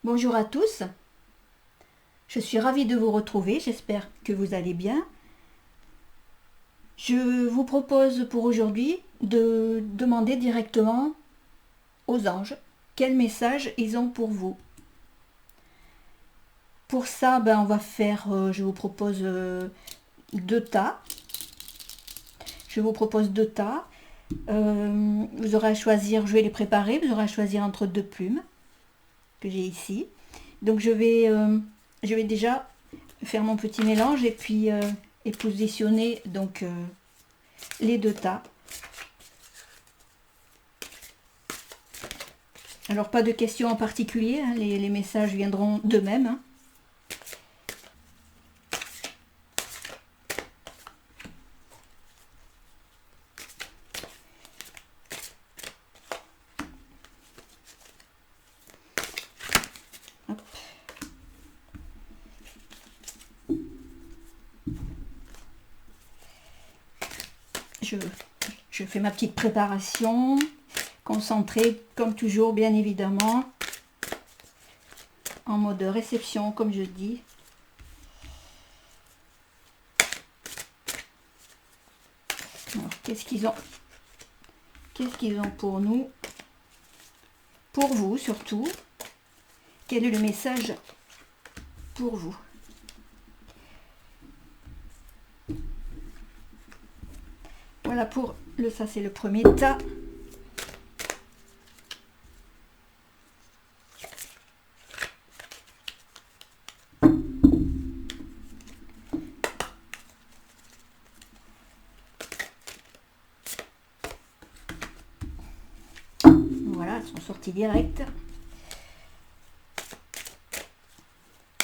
Bonjour à tous, je suis ravie de vous retrouver, j'espère que vous allez bien. Je vous propose pour aujourd'hui de demander directement aux anges quel message ils ont pour vous. Pour ça, on va faire, je vous propose deux tas. Je vous propose deux tas. Vous aurez à choisir, je vais les préparer, vous aurez à choisir entre deux plumes que j'ai ici. Donc je vais déjà faire mon petit mélange et positionner donc les deux tas. Alors pas de questions en particulier, hein, les messages viendront d'eux-mêmes. Hein. Je fais ma petite préparation, concentrée comme toujours bien évidemment, en mode réception comme je dis. Alors qu'est-ce qu'ils ont pour nous, pour vous surtout, quel est le message pour vous? Voilà pour ça c'est le premier tas. Voilà, elles sont sorties direct.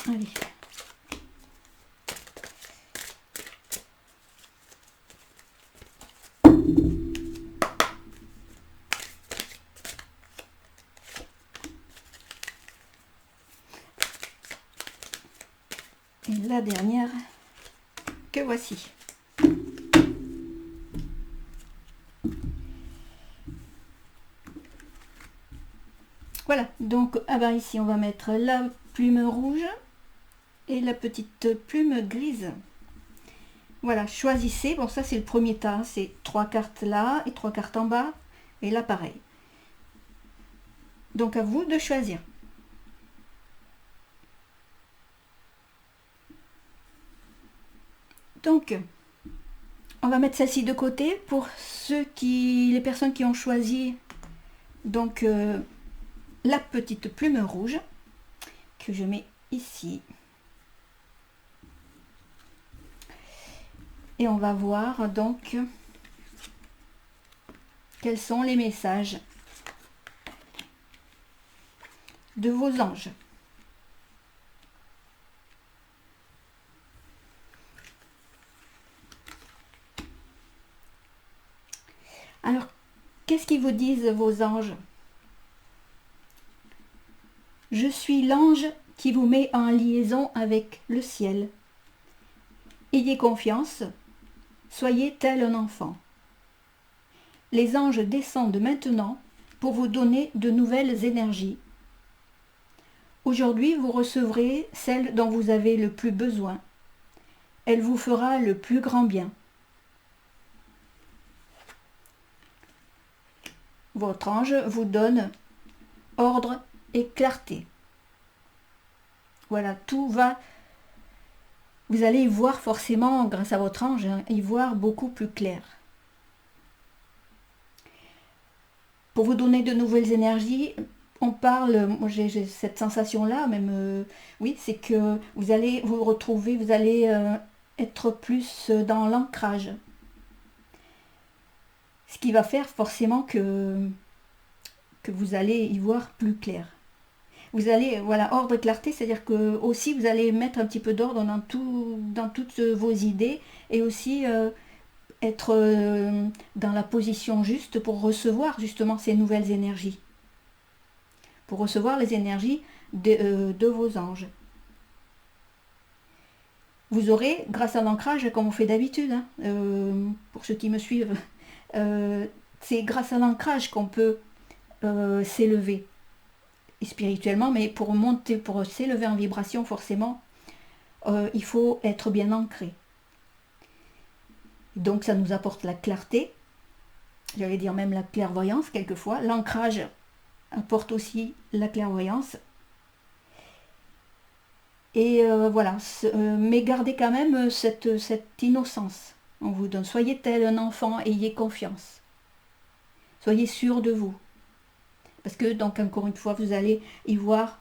Allez. Et la dernière que voici. Voilà, donc ici on va mettre la plume rouge et la petite plume grise. Voilà, choisissez, bon ça c'est le premier tas, c'est 3 cartes là et 3 cartes en bas, et là pareil. Donc à vous de choisir. Donc, on va mettre celle-ci de côté pour les personnes qui ont choisi donc la petite plume rouge que je mets ici. Et on va voir donc quels sont les messages de vos anges. Alors, qu'est-ce qu'ils vous disent vos anges? Je suis l'ange qui vous met en liaison avec le ciel. Ayez confiance, soyez tel un enfant. Les anges descendent maintenant pour vous donner de nouvelles énergies. Aujourd'hui, vous recevrez celle dont vous avez le plus besoin. Elle vous fera le plus grand bien. Votre ange vous donne ordre et clarté. Voilà, tout va. Vous allez y voir forcément, grâce à votre ange, y voir beaucoup plus clair. Pour vous donner de nouvelles énergies, on parle, moi j'ai cette sensation-là, même, oui, c'est que vous allez vous retrouver, vous allez être plus dans l'ancrage. Ce qui va faire forcément que vous allez y voir plus clair. Vous allez, voilà, ordre et clarté, c'est-à-dire que aussi vous allez mettre un petit peu d'ordre dans toutes vos idées et aussi être dans la position juste pour recevoir justement ces nouvelles énergies. Pour recevoir les énergies de vos anges. Vous aurez, grâce à l'ancrage, comme on fait d'habitude, hein, pour ceux qui me suivent, c'est grâce à l'ancrage qu'on peut s'élever. et spirituellement, mais pour monter, pour s'élever en vibration, forcément, il faut être bien ancré. Donc ça nous apporte la clarté, j'allais dire même la clairvoyance quelquefois. L'ancrage apporte aussi la clairvoyance. Et voilà, mais gardez quand même cette innocence. On vous donne, soyez tel un enfant, ayez confiance. Soyez sûr de vous. Parce que donc encore une fois, vous allez y voir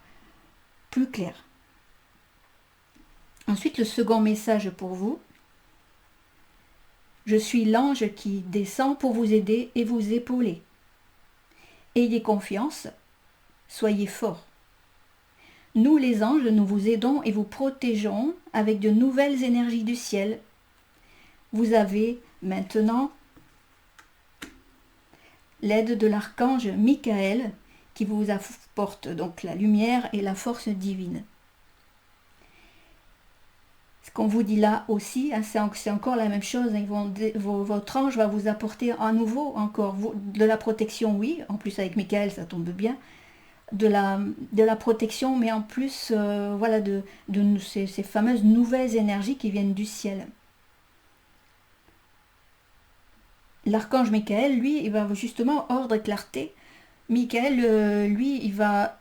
plus clair. Ensuite, le second message pour vous. Je suis l'ange qui descend pour vous aider et vous épauler. Ayez confiance, soyez forts. Nous les anges, nous vous aidons et vous protégeons avec de nouvelles énergies du ciel. Vous avez maintenant l'aide de l'archange Michael qui vous apporte donc la lumière et la force divine. Ce qu'on vous dit là aussi, hein, c'est encore la même chose. Hein, votre ange va vous apporter à nouveau encore de la protection, oui, en plus avec Michael ça tombe bien, de la protection, mais en plus voilà, de ces fameuses nouvelles énergies qui viennent du ciel. L'archange Michael, lui, il va justement ordre et clarté. Michael, lui, il va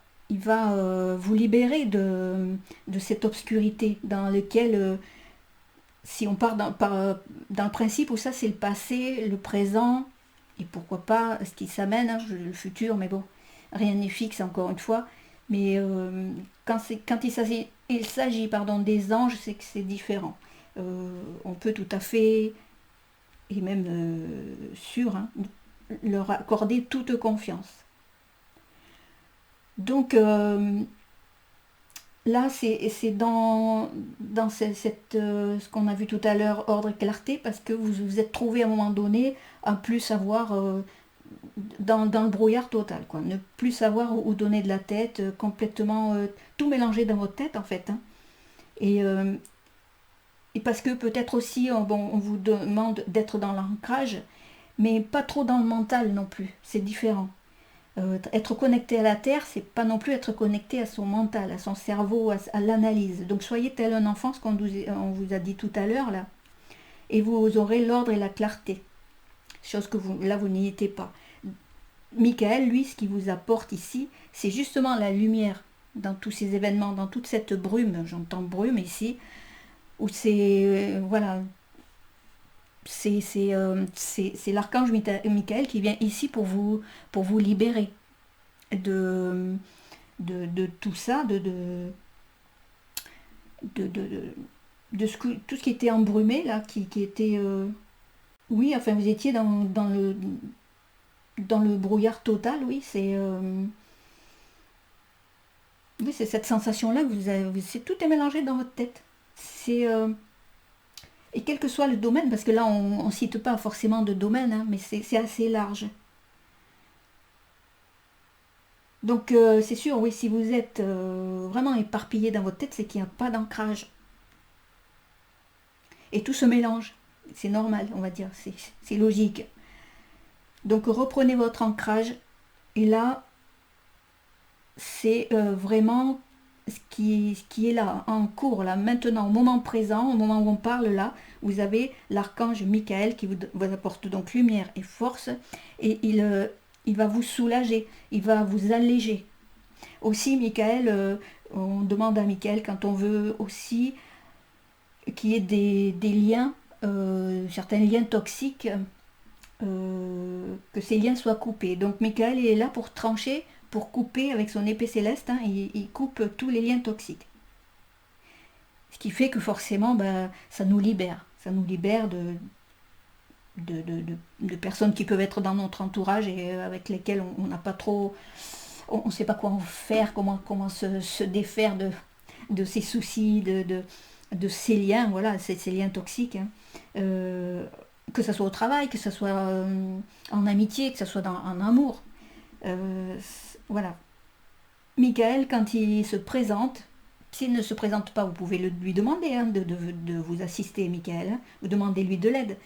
vous libérer de cette obscurité dans laquelle, si on part dans le principe où ça c'est le passé, le présent, et pourquoi pas ce qui s'amène, hein, le futur, mais bon, rien n'est fixe encore une fois. Mais quand il s'agit des anges, c'est que c'est différent. On peut tout à fait, et même sûr, hein, leur accorder toute confiance. Donc là, c'est dans ce qu'on a vu tout à l'heure, ordre et clarté, parce que vous vous êtes trouvé à un moment donné à plus savoir, dans le brouillard total, quoi. Ne plus savoir où donner de la tête, complètement tout mélanger dans votre tête, en fait. Hein. Et parce que peut-être aussi, on vous demande d'être dans l'ancrage, mais pas trop dans le mental non plus, c'est différent. Être connecté à la terre, c'est pas non plus être connecté à son mental, à son cerveau, à l'analyse. Donc soyez tel un enfant, ce qu'on on vous a dit tout à l'heure là, et vous aurez l'ordre et la clarté. Chose que vous n'y étiez pas. Michael, lui, ce qu'il vous apporte ici, c'est justement la lumière dans tous ces événements, dans toute cette brume, j'entends brume ici, où c'est voilà, c'est l'archange Michael qui vient ici pour vous libérer de tout ça, de tout ce qui était embrumé là, qui était oui, enfin vous étiez dans le brouillard total, oui, oui, c'est cette sensation là que vous avez, tout est mélangé dans votre tête. C'est et quel que soit le domaine, parce que là on ne cite pas forcément de domaine, hein, mais c'est assez large. Donc c'est sûr, oui, si vous êtes vraiment éparpillé dans votre tête, c'est qu'il n'y a pas d'ancrage. Et tout se mélange. C'est normal, on va dire, c'est logique. Donc reprenez votre ancrage, et là, c'est vraiment ce qui est là, en cours, là, maintenant, au moment présent, au moment où on parle là, vous avez l'archange Michael qui vous apporte donc lumière et force, et il va vous soulager, il va vous alléger. Aussi, Michael, on demande à Michael quand on veut aussi qu'il y ait des liens, certains liens toxiques, que ces liens soient coupés. Donc Michael est là pour trancher, pour couper avec son épée céleste, hein, il coupe tous les liens toxiques. Ce qui fait que forcément, ça nous libère. Ça nous libère de personnes qui peuvent être dans notre entourage et avec lesquelles on n'a pas trop... On ne sait pas quoi en faire, comment se défaire de ces soucis, de ces liens, voilà, ces liens toxiques. Hein. Que ce soit au travail, que ce soit en amitié, que ce soit en amour. Voilà. Michael, quand il se présente, s'il ne se présente pas, vous pouvez lui demander hein, de vous assister, Michael. Hein. Vous demandez-lui de l'aide.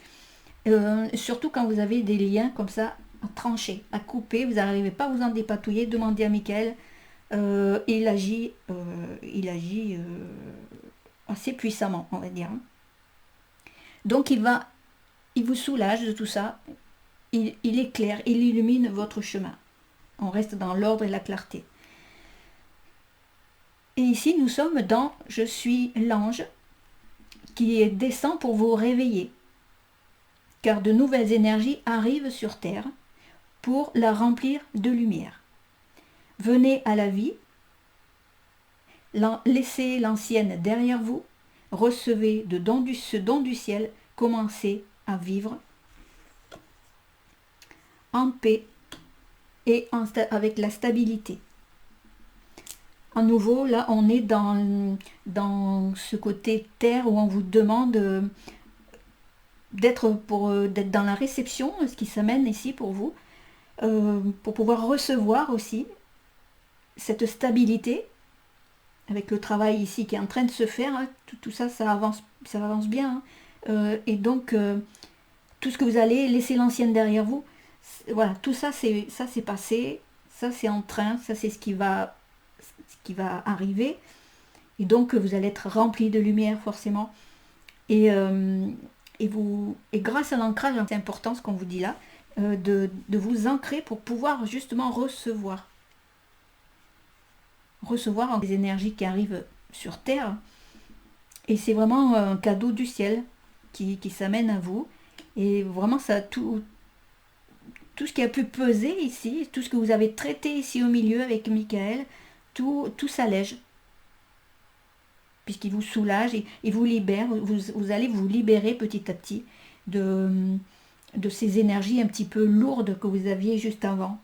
Surtout quand vous avez des liens comme ça à trancher, à couper, vous n'arrivez pas à vous en dépatouiller, demandez à Michael il agit assez puissamment, on va dire. Donc il vous soulage de tout ça, il éclaire, il illumine votre chemin. On reste dans l'ordre et la clarté. Et ici, nous sommes dans « Je suis l'ange » qui descend pour vous réveiller, car de nouvelles énergies arrivent sur Terre pour la remplir de lumière. Venez à la vie, laissez l'ancienne derrière vous, recevez ce don du ciel, commencez à vivre en paix et avec la stabilité. À nouveau, là, on est dans ce côté terre où on vous demande d'être dans la réception, ce qui s'amène ici pour vous, pour pouvoir recevoir aussi cette stabilité avec le travail ici qui est en train de se faire. Hein, tout ça, ça avance bien. Hein, et donc, tout ce que vous allez laisser l'ancienne derrière vous, voilà, tout ça, c'est passé, ça c'est en train, ça c'est ce qui va arriver. Et donc, vous allez être rempli de lumière forcément. Et grâce à l'ancrage, c'est important ce qu'on vous dit là, de vous ancrer pour pouvoir justement recevoir les énergies qui arrivent sur Terre. Et c'est vraiment un cadeau du ciel qui s'amène à vous. Et vraiment, ça tout ce qui a pu peser ici, tout ce que vous avez traité ici au milieu avec Michael, tout s'allège. Puisqu'il vous soulage et vous libère, vous allez vous libérer petit à petit de ces énergies un petit peu lourdes que vous aviez juste avant.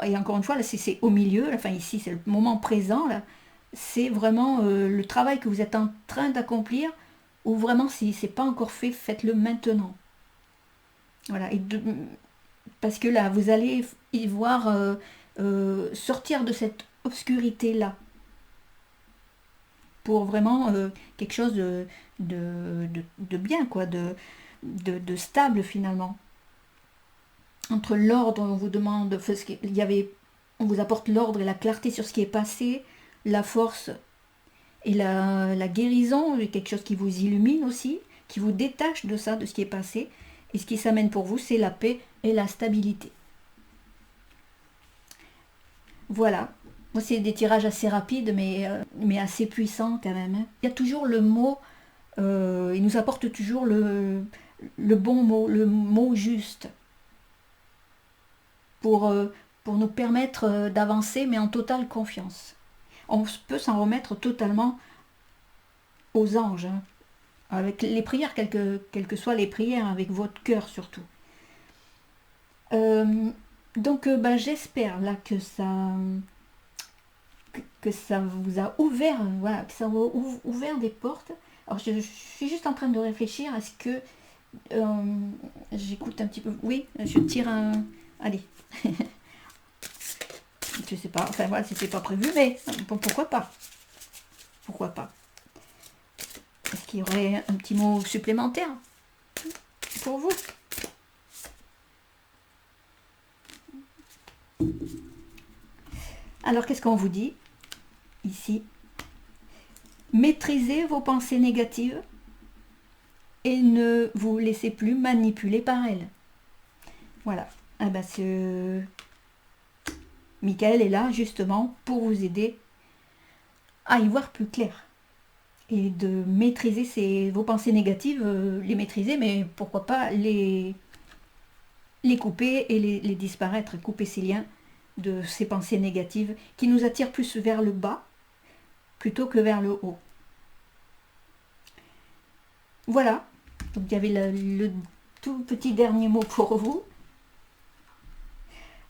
Et encore une fois, là, c'est au milieu, là, enfin ici c'est le moment présent, là, c'est vraiment le travail que vous êtes en train d'accomplir, ou vraiment si c'est pas encore fait, faites-le maintenant. Voilà, parce que là, vous allez y voir sortir de cette obscurité-là, pour vraiment quelque chose de bien, quoi, de stable finalement. Entre l'ordre, on vous demande, on vous apporte l'ordre et la clarté sur ce qui est passé, la force et la guérison, quelque chose qui vous illumine aussi, qui vous détache de ça, de ce qui est passé. Et ce qui s'amène pour vous, c'est la paix et la stabilité. Voilà. Moi, c'est des tirages assez rapides, mais assez puissants quand même. Hein. Il y a toujours le mot, il nous apporte toujours le bon mot, le mot juste. Pour nous permettre d'avancer, mais en totale confiance. On peut s'en remettre totalement aux anges, hein, avec les prières, quelles que soient les prières, avec votre cœur surtout. Donc j'espère là que ça vous a ouvert, voilà, que ça vous a ouvert des portes. Alors je suis juste en train de réfléchir, est-ce que j'écoute un petit peu, oui, je tire un, allez. Je sais pas, enfin voilà, c'était pas prévu, mais pourquoi pas? Pourquoi pas? Est-ce qu'il y aurait un petit mot supplémentaire pour vous? Alors, qu'est-ce qu'on vous dit ici? Maîtrisez vos pensées négatives et ne vous laissez plus manipuler par elles. Voilà. Ah ben, Michael est là justement pour vous aider à y voir plus clair et de maîtriser vos pensées négatives, les maîtriser, mais pourquoi pas les couper et les disparaître, couper ces liens de ces pensées négatives qui nous attirent plus vers le bas plutôt que vers le haut. Voilà, donc il y avait le tout petit dernier mot pour vous.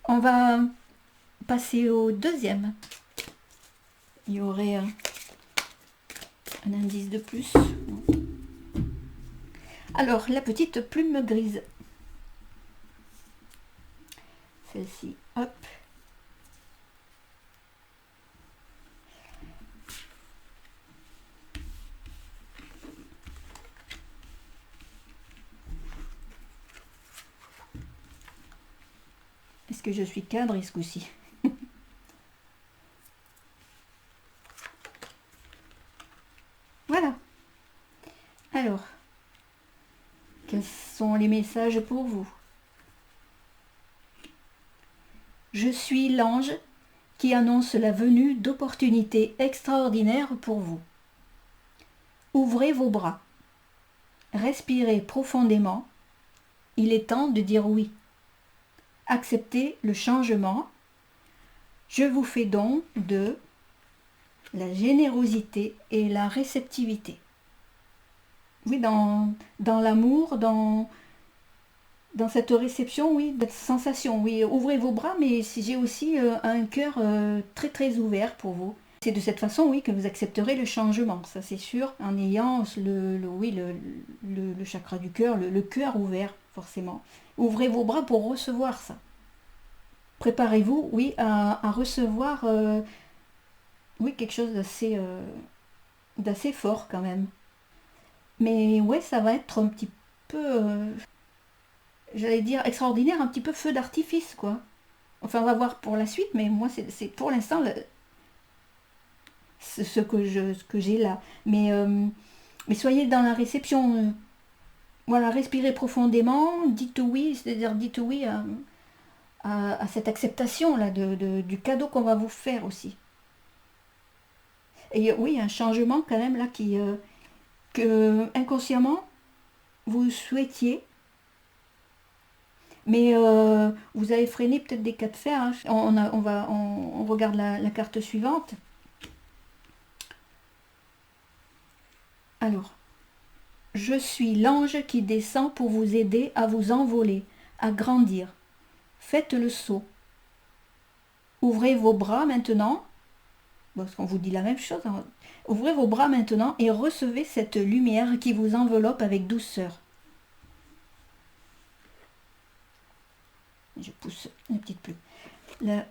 On va passer au deuxième. Il y aurait un indice de plus. Alors, la petite plume grise. Celle-ci, hop. Est-ce que je suis cadre ce coup-ci? sont les messages pour vous. Je suis l'ange qui annonce la venue d'opportunités extraordinaires pour vous. Ouvrez vos bras. Respirez profondément. Il est temps de dire oui. Acceptez le changement. Je vous fais don de la générosité et la réceptivité. Oui, dans l'amour, dans cette réception, oui, cette sensation, oui, ouvrez vos bras, mais j'ai aussi un cœur très très ouvert pour vous. C'est de cette façon, oui, que vous accepterez le changement, ça c'est sûr, en ayant le chakra du cœur, le cœur ouvert, forcément. Ouvrez vos bras pour recevoir ça. Préparez-vous, oui, à recevoir, oui, quelque chose d'assez fort quand même. Mais ouais, ça va être un petit peu, j'allais dire extraordinaire, un petit peu feu d'artifice, quoi. Enfin, on va voir pour la suite, mais moi, c'est pour l'instant ce que j'ai là. Mais soyez dans la réception. Voilà, respirez profondément, dites oui, c'est-à-dire dites oui à cette acceptation là du cadeau qu'on va vous faire aussi. Et oui, un changement quand même là que inconsciemment vous souhaitiez, mais vous avez freiné peut-être des cas de fer. Hein. On regarde la carte suivante. Alors, je suis l'ange qui descend pour vous aider à vous envoler, à grandir. Faites le saut. Ouvrez vos bras maintenant. Parce qu'on vous dit la même chose. Hein. Ouvrez vos bras maintenant et recevez cette lumière qui vous enveloppe avec douceur. Je pousse une petite plume.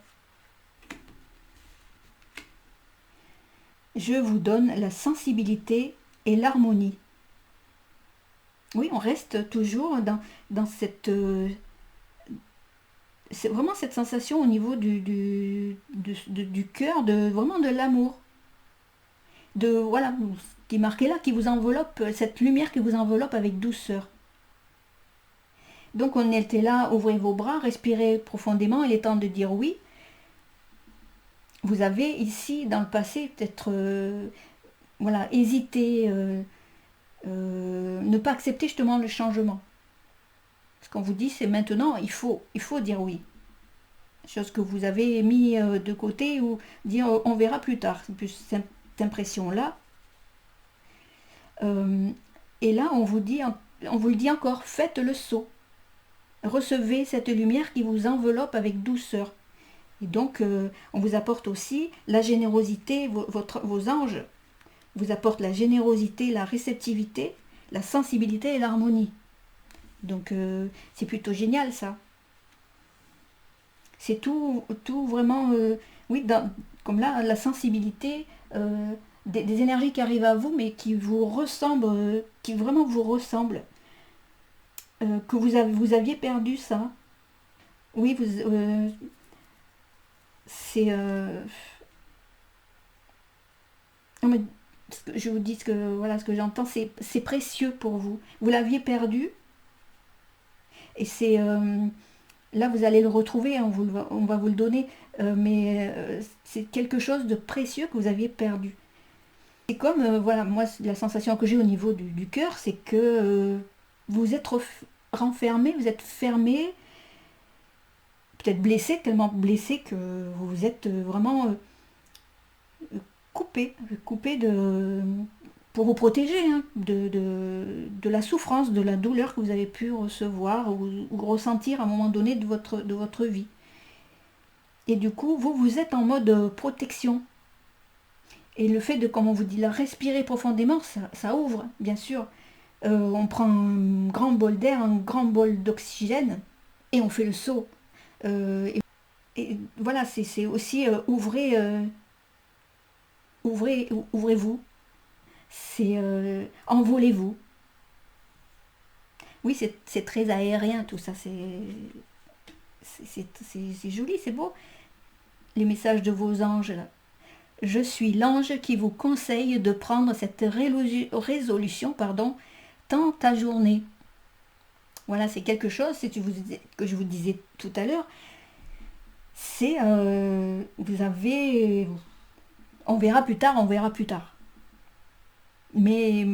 Je vous donne la sensibilité et l'harmonie. Oui, on reste toujours dans cette... c'est vraiment cette sensation au niveau du cœur, vraiment de l'amour. Voilà, ce qui est marqué là, qui vous enveloppe, cette lumière qui vous enveloppe avec douceur. Donc on était là, ouvrez vos bras, respirez profondément, il est temps de dire oui. Vous avez ici, dans le passé, peut-être voilà, hésité, ne pas accepter justement le changement. Ce qu'on vous dit, c'est maintenant, il faut dire oui. Chose que vous avez mis de côté ou dire on verra plus tard. C'est plus cette impression-là. Et là, on vous le dit encore, faites le saut. Recevez cette lumière qui vous enveloppe avec douceur. Et donc, on vous apporte aussi la générosité, vos anges vous apportent la générosité, la réceptivité, la sensibilité et l'harmonie. Donc, c'est plutôt génial, ça. C'est tout vraiment, oui, comme là, la sensibilité, des énergies qui arrivent à vous, mais qui vous ressemblent, qui vraiment vous ressemblent. Que vous aviez perdu ça. Oui, c'est... non, mais je vous dis voilà, ce que j'entends, c'est précieux pour vous. Vous l'aviez perdu, et c'est... là, vous allez le retrouver, hein, on va vous le donner, mais c'est quelque chose de précieux que vous aviez perdu. C'est comme, voilà, moi, la sensation que j'ai au niveau du cœur, c'est que vous êtes renfermé, vous êtes fermé, peut-être blessé, tellement blessé que vous êtes vraiment coupé pour vous protéger hein, de la souffrance, de la douleur que vous avez pu recevoir ou ressentir à un moment donné de votre vie. Et du coup, vous êtes en mode protection. Et le fait de, comme on vous dit, la respirer profondément, ça ouvre, bien sûr. On prend un grand bol d'air, un grand bol d'oxygène, et on fait le saut. Et voilà, c'est aussi ouvrez-vous. C'est envolez-vous. Oui, c'est très aérien tout ça, c'est joli, c'est beau. Les messages de vos anges là. Je suis l'ange qui vous conseille de prendre cette résolution, tant ta journée. Voilà, c'est quelque chose, que je vous disais tout à l'heure, c'est, vous avez, on verra plus tard, on verra plus tard. Mais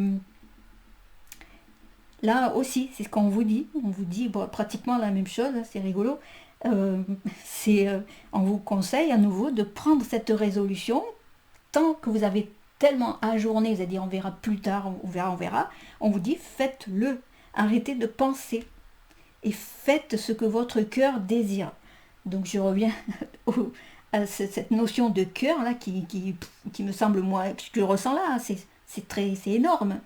là aussi, c'est ce qu'on vous dit. On vous dit bon, pratiquement la même chose, hein, c'est rigolo. Euh, on vous conseille à nouveau de prendre cette résolution tant que vous avez tellement ajourné, vous allez dire on verra plus tard, on verra, on verra. On vous dit faites-le. Arrêtez de penser et faites ce que votre cœur désire. Donc je reviens à cette notion de cœur là qui me semble moi, ce que je ressens là, c'est énorme.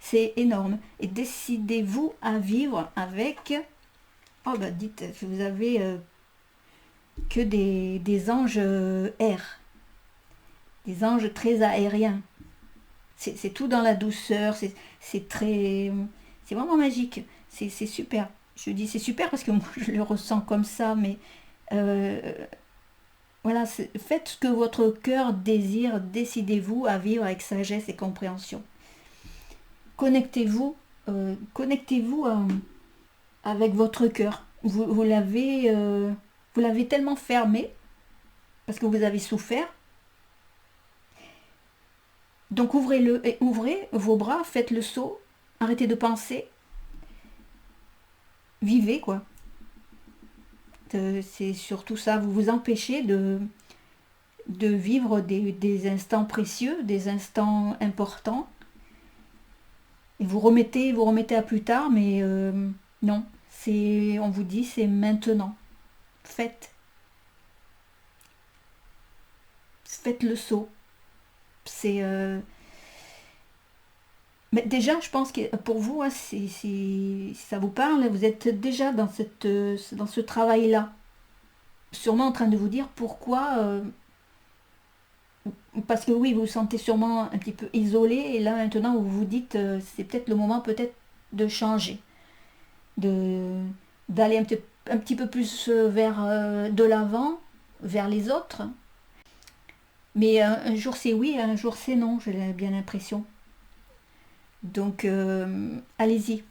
C'est énorme. Et décidez-vous à vivre avec... Oh bah dites, vous avez que des anges air. Des anges très aériens. C'est tout dans la douceur. C'est très... C'est vraiment magique. C'est super. Je dis c'est super parce que moi je le ressens comme ça. Mais euh, voilà, faites ce que votre cœur désire. Décidez-vous à vivre avec sagesse et compréhension. Connectez-vous avec votre cœur. Vous l'avez tellement fermé parce que vous avez souffert. Donc ouvrez-le et ouvrez vos bras, faites le saut, arrêtez de penser, vivez quoi. C'est surtout ça, vous vous empêchez de vivre des instants précieux, des instants importants. Et vous remettez à plus tard, mais non, on vous dit, c'est maintenant. Faites le saut. Mais déjà, je pense que pour vous, hein, si ça vous parle, vous êtes déjà dans ce travail-là. Sûrement en train de vous dire pourquoi. Parce que oui, vous vous sentez sûrement un petit peu isolé. Et là, maintenant, vous vous dites, c'est peut-être le moment peut-être de changer. D'aller un petit peu plus vers de l'avant, vers les autres. Mais un jour c'est oui, un jour c'est non, j'ai bien l'impression. Donc allez-y.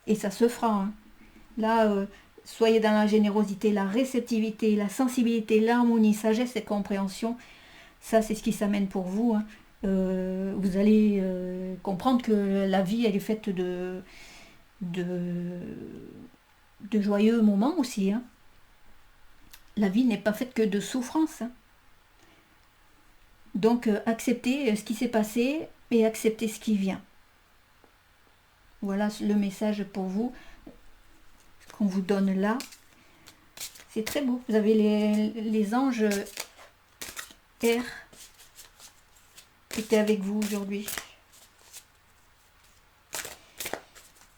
Et ça se fera. Hein. Là, soyez dans la générosité, la réceptivité, la sensibilité, l'harmonie, sagesse et compréhension. Ça, c'est ce qui s'amène pour vous. Hein. Vous allez comprendre que la vie, elle est faite de, de joyeux moments aussi. Hein. La vie n'est pas faite que de souffrance. Hein. Donc acceptez ce qui s'est passé et acceptez ce qui vient. Voilà le message pour vous qu'on vous donne là. C'est très beau. Vous avez les anges air qui étaient avec vous aujourd'hui.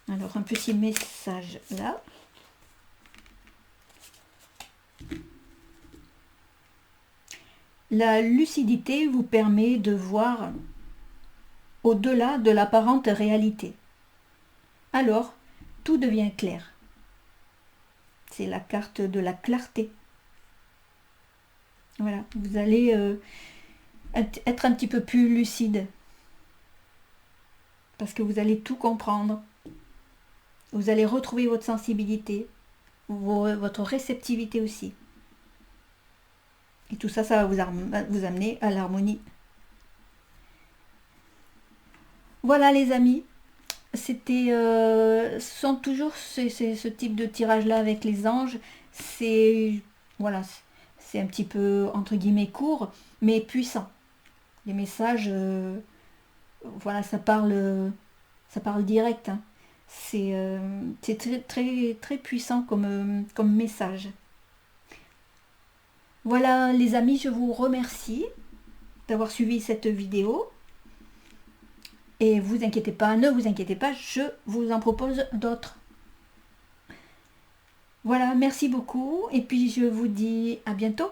Alors un petit message là. La lucidité vous permet de voir au-delà de l'apparente réalité. Alors, tout devient clair. C'est la carte de la clarté. Voilà, vous allez être un petit peu plus lucide. Parce que vous allez tout comprendre. Vous allez retrouver votre sensibilité, votre réceptivité aussi. Et tout ça, ça va vous amener à l'harmonie. Voilà les amis, c'était, ce sont toujours ce type de tirage-là avec les anges. Voilà, c'est un petit peu entre guillemets court, mais puissant. Les messages, voilà, ça parle direct. Hein. C'est très, très, très puissant comme message. Voilà les amis, je vous remercie d'avoir suivi cette vidéo. Et vous inquiétez pas, ne vous inquiétez pas, je vous en propose d'autres. Voilà, merci beaucoup et puis je vous dis à bientôt.